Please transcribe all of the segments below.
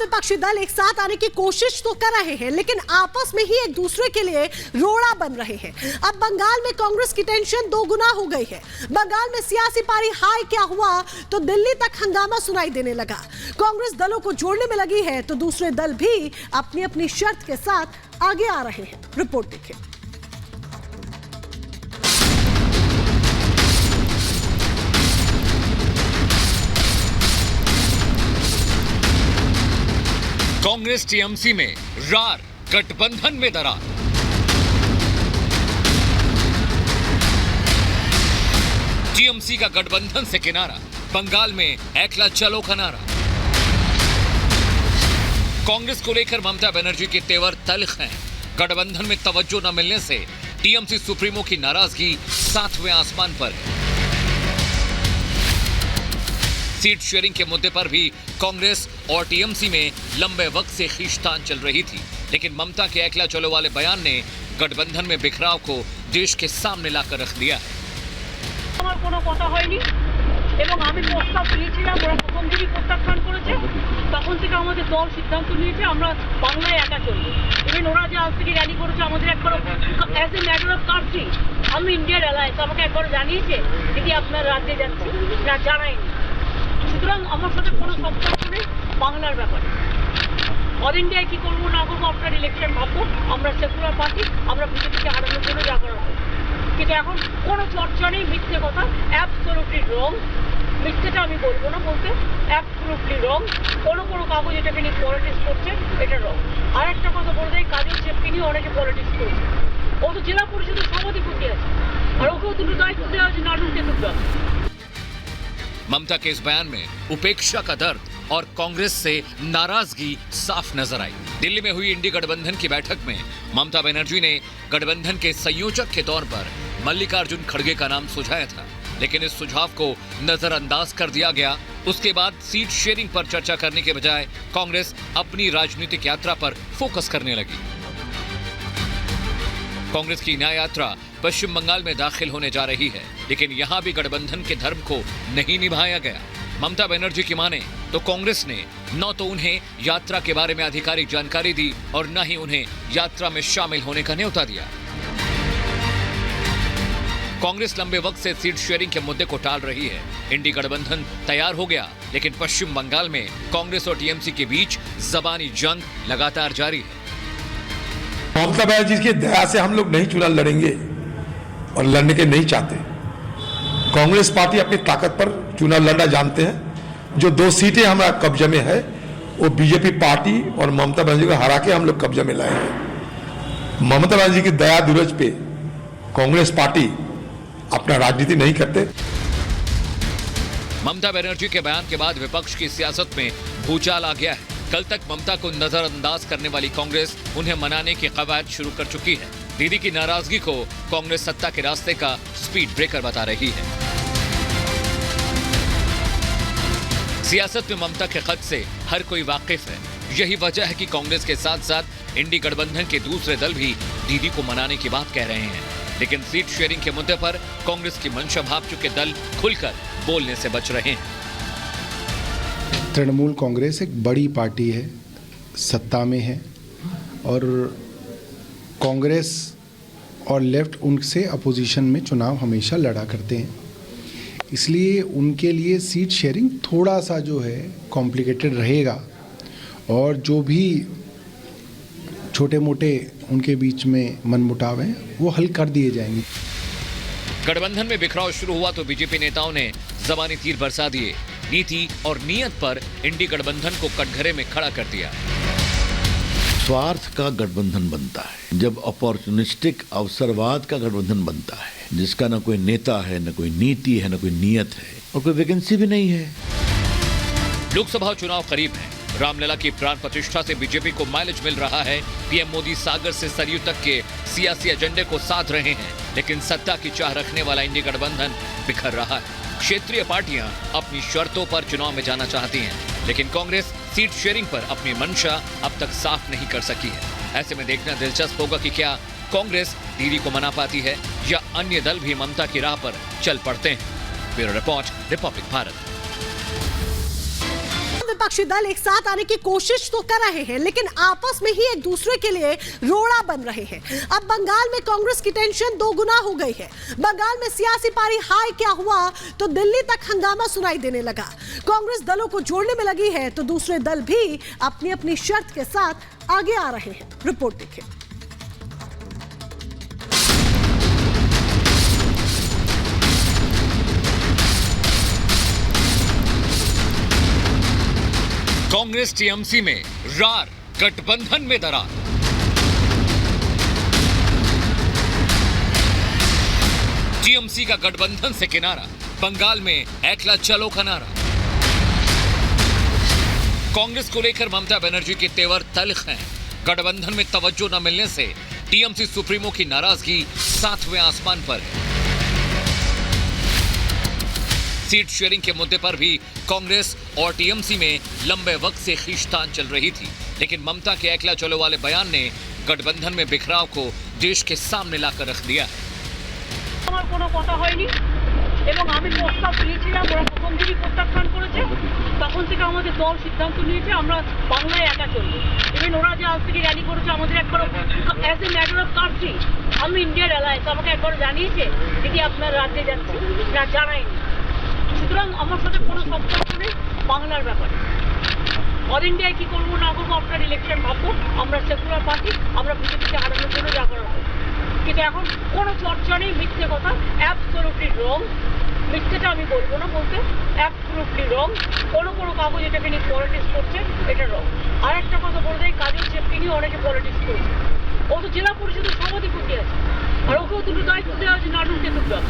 विपक्षी दल एक साथ आने की कोशिश तो कर रहे हैं, लेकिन आपस में ही एक दूसरे के लिए रोड़ा बन रहे हैं। अब बंगाल में कांग्रेस की टेंशन दोगुना हो गई है। बंगाल में सियासी पारी हाई क्या हुआ तो दिल्ली तक हंगामा सुनाई देने लगा। कांग्रेस दलों को जोड़ने में लगी है तो दूसरे दल भी अपनी अपनी शर्त के साथ आगे आ रहे हैं। रिपोर्ट देखिए। कांग्रेस टीएमसी में रार, गठबंधन में दरार। टीएमसी का गठबंधन से किनारा, बंगाल में एकला चलो का नारा। कांग्रेस को लेकर ममता बनर्जी के तेवर तल्ख हैं। गठबंधन में तवज्जो न मिलने से टीएमसी सुप्रीमो की नाराजगी 7वें आसमान पर। सीट शेयरिंग के मुद्दे पर भी कांग्रेस और टीएमसी में लंबे वक्त से खींचतान चल रही थी, लेकिन ममता के एकला चलो वाले बयान ने गठबंधन में बिखराव को देश के सामने लाकर रख दिया। আমার কোনো কথা হয়নি এবং আমি প্রস্তাব দিয়েছিলাম, ওরা প্রথম দিনই প্রত্যাখ্যান করেছে। তখন থেকে আমাদের দল সিদ্ধান্ত নিয়েছে আমরা বাংলায় একা চলবো। ইভেন ওরা যে আজ থেকে র্যালি করেছে আমাদের একবার as a matter of country, আমি ইন্ডিয়ার অ্যালায়েন্স আমাকে একবার জানিয়েছে দিদি আপনার রাজ্যে যাচ্ছি, না জানায়নি। সুতরাং আমার সাথে কোনো সম্পর্ক নেই বাংলার ব্যাপারে। অল ইন্ডিয়ায় কি করবো না করবো আপনার ইলেকশন ভাববো। আমরা সেকুলার পার্টি, আমরা বিজেপিকে হারানোর জন্য যা করার হবে। কিন্তু এখন কোনো চর্চা নেই, মিথ্যে কথা, অ্যাবসলিউটলি রং। মিথ্যেটা আমি বলবো না, বলতে অ্যাবসলিউটলি রং। কোনো কাগজ এটাকে নিয়ে পলিটিক্স করছে, এটা রং। আর একটা কথা বলে দেয়, কাজল চেপকে নিয়ে অনেকে পলিটিক্স করছে। ও তো জেলা পরিষদের সভাধিপতি আছে, আর ওকেও দুটো দায়িত্ব দেওয়া হয়েছে নাটক তেতুলবাগ। ममता के इस बयान में उपेक्षा का दर्द और कांग्रेस से नाराजगी साफ नजर आई। दिल्ली में हुई इंडी गठबंधन की बैठक में ममता बनर्जी ने गठबंधन के संयोजक के तौर पर मल्लिकार्जुन खड़गे का नाम सुझाया था, लेकिन इस सुझाव को नजरअंदाज कर दिया गया। उसके बाद सीट शेयरिंग पर चर्चा करने के बजाय कांग्रेस अपनी राजनीतिक यात्रा पर फोकस करने लगी। कांग्रेस की न्याय यात्रा पश्चिम बंगाल में दाखिल होने जा रही है, लेकिन यहां भी गठबंधन के धर्म को नहीं निभाया गया। ममता बनर्जी की माने तो कांग्रेस ने न तो उन्हें यात्रा के बारे में आधिकारिक जानकारी दी और न ही उन्हें यात्रा में शामिल होने का न्योता दिया। कांग्रेस लंबे वक्त से सीट शेयरिंग के मुद्दे को टाल रही है। इंडी गठबंधन तैयार हो गया, लेकिन पश्चिम बंगाल में कांग्रेस और टीएमसी के बीच जबानी जंग लगातार जारी है। ममता बनर्जी की दया से हम लोग नहीं चुनाव लड़ेंगे और लड़ने के नहीं चाहते। कांग्रेस पार्टी अपनी ताकत पर चुनाव लड़ना जानते हैं। जो 2 सीटें हमारा कब्जे में है वो बीजेपी पार्टी और ममता बनर्जी को हरा के हम लोग कब्जे में लाए हैं। ममता बनर्जी की दया दुरज पे कांग्रेस पार्टी अपना राजनीति नहीं करते। ममता बनर्जी के बयान के बाद विपक्ष की सियासत में भूचाल आ गया है। कल तक ममता को नजरअंदाज करने वाली कांग्रेस उन्हें मनाने की कवायद शुरू कर चुकी है। दीदी की नाराजगी को कांग्रेस सत्ता के रास्ते का स्पीड ब्रेकर बता रही है। सियासत में ममता के खत से हर कोई वाकिफ है। यही वजह है कि कांग्रेस के साथ साथ इंडी गठबंधन के दूसरे दल भी दीदी को मनाने की बात कह रहे हैं, लेकिन सीट शेयरिंग के मुद्दे पर कांग्रेस की मंशा भाप चुके दल खुलकर बोलने से बच रहे हैं। तृणमूल कांग्रेस एक बड़ी पार्टी है, सत्ता में है, और कांग्रेस और लेफ्ट उनसे अपोजिशन में चुनाव हमेशा लड़ा करते हैं। इसलिए उनके लिए सीट शेयरिंग थोड़ा सा जो है कॉम्प्लिकेटेड रहेगा, और जो भी छोटे मोटे उनके बीच में मनमुटाव हैं वो हल कर दिए जाएंगे। गठबंधन में बिखराव शुरू हुआ तो बीजेपी नेताओं ने जबानी तीर बरसा दिए। नीति और नियत पर इंडी गठबंधन को कटघरे में खड़ा कर दिया। स्वार्थ का गठबंधन बनता है जब अपॉर्चुनिस्टिक अवसरवाद का गठबंधन बनता है, जिसका न कोई नेता है, न कोई नीति है, न कोई नियत है, और कोई वैकेंसी भी नहीं है। लोकसभा चुनाव करीब है। रामलला की प्राण प्रतिष्ठा से बीजेपी को माइलेज मिल रहा है। पीएम मोदी सागर से सरयू तक के सियासी एजेंडे को साध रहे हैं, लेकिन सत्ता की चाह रखने वाला इंडी गठबंधन बिखर रहा है। क्षेत्रीय पार्टियां अपनी शर्तों पर चुनाव में जाना चाहती हैं, लेकिन कांग्रेस सीट शेयरिंग पर अपनी मंशा अब तक साफ नहीं कर सकी है। ऐसे में देखना दिलचस्प होगा कि क्या कांग्रेस दीदी को मना पाती है या अन्य दल भी ममता की राह पर चल पड़ते हैं। Bureau report, Republic Bharat. विपक्षी दल एक साथ आने की कोशिश तो कर रहे हैं, लेकिन आपस में ही एक दूसरे के लिए रोड़ा बन रहे हैं। अब बंगाल में कांग्रेस की टेंशन दोगुना हो गई है। बंगाल में सियासी पारी हाई क्या हुआ तो दिल्ली तक हंगामा सुनाई देने लगा। कांग्रेस दलों को जोड़ने में लगी है तो दूसरे दल भी अपनी अपनी शर्त के साथ आगे आ रहे हैं। रिपोर्ट देखिए। कांग्रेस टीएमसी में रार, गठबंधन में दरार। टीएमसी का गठबंधन से किनारा, बंगाल में एकला चलो का नारा। कांग्रेस को लेकर ममता बनर्जी के तेवर तल्ख हैं। गठबंधन में तवज्जो न मिलने से टीएमसी सुप्रीमो की नाराजगी 7वें आसमान पर है। सीट शेयरिंग के मुद्दे पर भी कांग्रेस और टीएमसी में लंबे वक्त से खींचतान चल रही थी, लेकिन ममता के एकला चलो वाले बयान ने गठबंधन में बिखराव को देश के सामने लाकर रख दिया। আমার কোনো কথা হয়নি এবং আমি প্রস্তাব দিয়েছিলাম, ওরা প্রথম দিনই প্রত্যাখ্যান করেছে। তখন থেকে আমাদের দল সিদ্ধান্ত নিয়েছে আমরা বাংলায় একা চলবো। ইভেন ওরা যে আজ থেকে র্যালি করেছে আমাদের একবার as a matter of country, আমি ইন্ডিয়ার অ্যালায়েন্স আমাকে একবার জানিয়েছে দিদি আপনার রাজ্যে যাচ্ছি, না জানায়নি। সুতরাং আমার সাথে কোনো সম্পর্ক নেই বাংলার ব্যাপারে। অল ইন্ডিয়ায় কী করবো না করবো আপনার ইলেকশন ভাববো। আমরা সেকুলার পার্টি, আমরা বিজেপিকে হারানোর জন্য যা করা হবে। কিন্তু এখন কোনো চর্চা নেই, মিথ্যে কথা, অ্যাবসলিউটলি রং। মিথ্যেটা আমি বলবো না, বলতে অ্যাবসলিউটলি রং। কোনো কাগজ এটাকে নিয়ে পলিটিক্স করছে, এটা রং। আর একটা কথা বলে দেয়, কাজের চেপকে নিয়ে অনেকে পলিটিক্স করছে। ও তো জেলা পরিষদের সভাধিপতি আছে, আর ওকেও দুটো দায়িত্ব দেওয়া হয়েছে নাটক টেতুকা।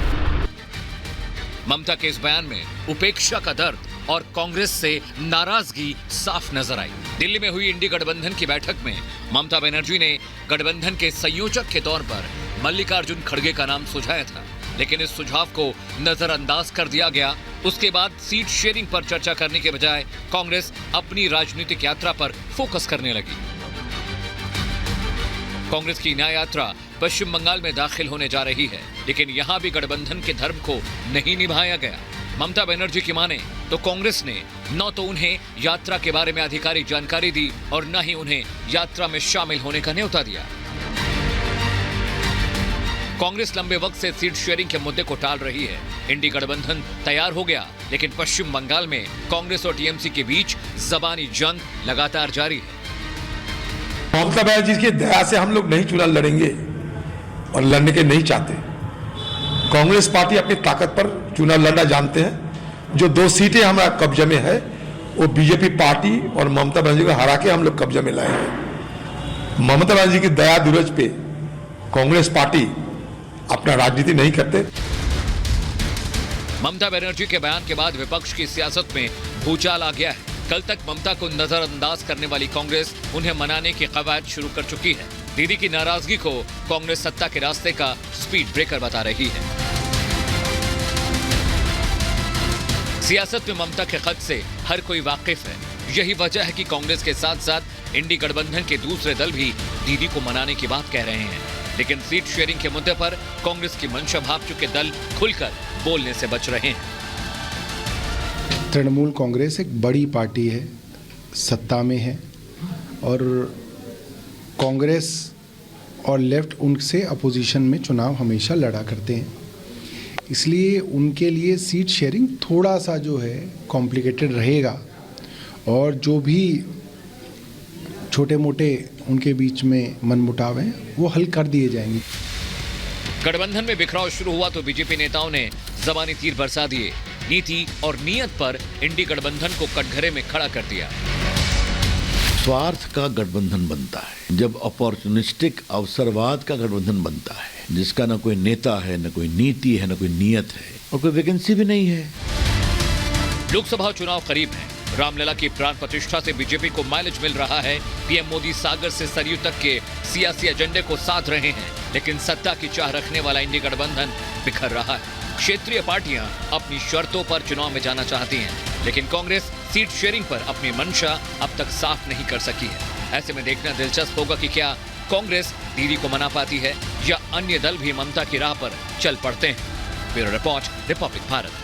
ममता के इस बयान में उपेक्षा का दर्द और कांग्रेस से नाराजगी साफ नजर आई। दिल्ली में हुई इंडी गठबंधन की बैठक में ममता बनर्जी ने गठबंधन के संयोजक के तौर पर मल्लिकार्जुन खड़गे का नाम सुझाया था, लेकिन इस सुझाव को नजरअंदाज कर दिया गया। उसके बाद सीट शेयरिंग पर चर्चा करने के बजाय कांग्रेस अपनी राजनीतिक यात्रा पर फोकस करने लगी। कांग्रेस की न्याय यात्रा पश्चिम बंगाल में दाखिल होने जा रही है, लेकिन यहां भी गठबंधन के धर्म को नहीं निभाया गया। ममता बनर्जी की माने तो कांग्रेस ने न तो उन्हें यात्रा के बारे में आधिकारिक जानकारी दी और न ही उन्हें यात्रा में शामिल होने का न्योता दिया। कांग्रेस लंबे वक्त से सीट शेयरिंग के मुद्दे को टाल रही है। इंडी गठबंधन तैयार हो गया, लेकिन पश्चिम बंगाल में कांग्रेस और टीएमसी के बीच जबानी जंग लगातार जारी है। ममता बनर्जी की दया से हम लोग नहीं चुनाव लड़ेंगे और लड़ने के नहीं चाहते। कांग्रेस पार्टी अपनी ताकत पर चुनाव लड़ना जानते हैं। जो 2 सीटें हमारा कब्जे में है वो बीजेपी पार्टी और ममता बनर्जी को हरा के हम लोग कब्जे में लाए हैं। ममता बनर्जी की दया दुरज पे कांग्रेस पार्टी अपना राजनीति नहीं करते। ममता बनर्जी के बयान के बाद विपक्ष की सियासत में भूचाल आ गया है। कल तक ममता को नजरअंदाज करने वाली कांग्रेस उन्हें मनाने की कवायद शुरू कर चुकी है। दीदी की नाराजगी को कांग्रेस सत्ता के रास्ते का स्पीड ब्रेकर बता रही है। सियासत में ममता के खत से हर कोई वाकिफ है। यही वजह है कि कांग्रेस के साथ साथ इंडी गठबंधन के दूसरे दल भी दीदी को मनाने की बात कह रहे हैं, लेकिन सीट शेयरिंग के मुद्दे पर कांग्रेस की मंशा भाप चुके दल खुलकर बोलने से बच रहे हैं। तृणमूल कांग्रेस एक बड़ी पार्टी है, सत्ता में है, और कांग्रेस और लेफ्ट उनसे अपोजिशन में चुनाव हमेशा लड़ा करते हैं। इसलिए उनके लिए सीट शेयरिंग थोड़ा सा जो है कॉम्प्लिकेटेड रहेगा, और जो भी छोटे मोटे उनके बीच में मनमुटाव हैं वो हल कर दिए जाएंगे। गठबंधन में बिखराव शुरू हुआ तो बीजेपी नेताओं ने जबानी तीर बरसा दिए। नीति और नियत पर इंडी गठबंधन को कटघरे में खड़ा कर दिया। स्वार्थ का गठबंधन बनता है जब अपॉर्चुनिस्टिक अवसरवाद का गठबंधन बनता है, जिसका न कोई नेता है, न कोई नीति है, न कोई नियत है, और कोई वैकेंसी भी नहीं है। लोकसभा चुनाव करीब है। रामलला की प्राण प्रतिष्ठा से बीजेपी को माइलेज मिल रहा है। पीएम मोदी सागर से सरयू तक के सियासी एजेंडे को साध रहे हैं, लेकिन सत्ता की चाह रखने वाला इंडी गठबंधन बिखर रहा है। क्षेत्रीय पार्टियां अपनी शर्तों पर चुनाव में जाना चाहती हैं, लेकिन कांग्रेस सीट शेयरिंग पर अपनी मंशा अब तक साफ नहीं कर सकी है। ऐसे में देखना दिलचस्प होगा कि क्या कांग्रेस दीदी को मना पाती है या अन्य दल भी ममता की राह पर चल पड़ते हैं। Bureau report, Republic Bharat.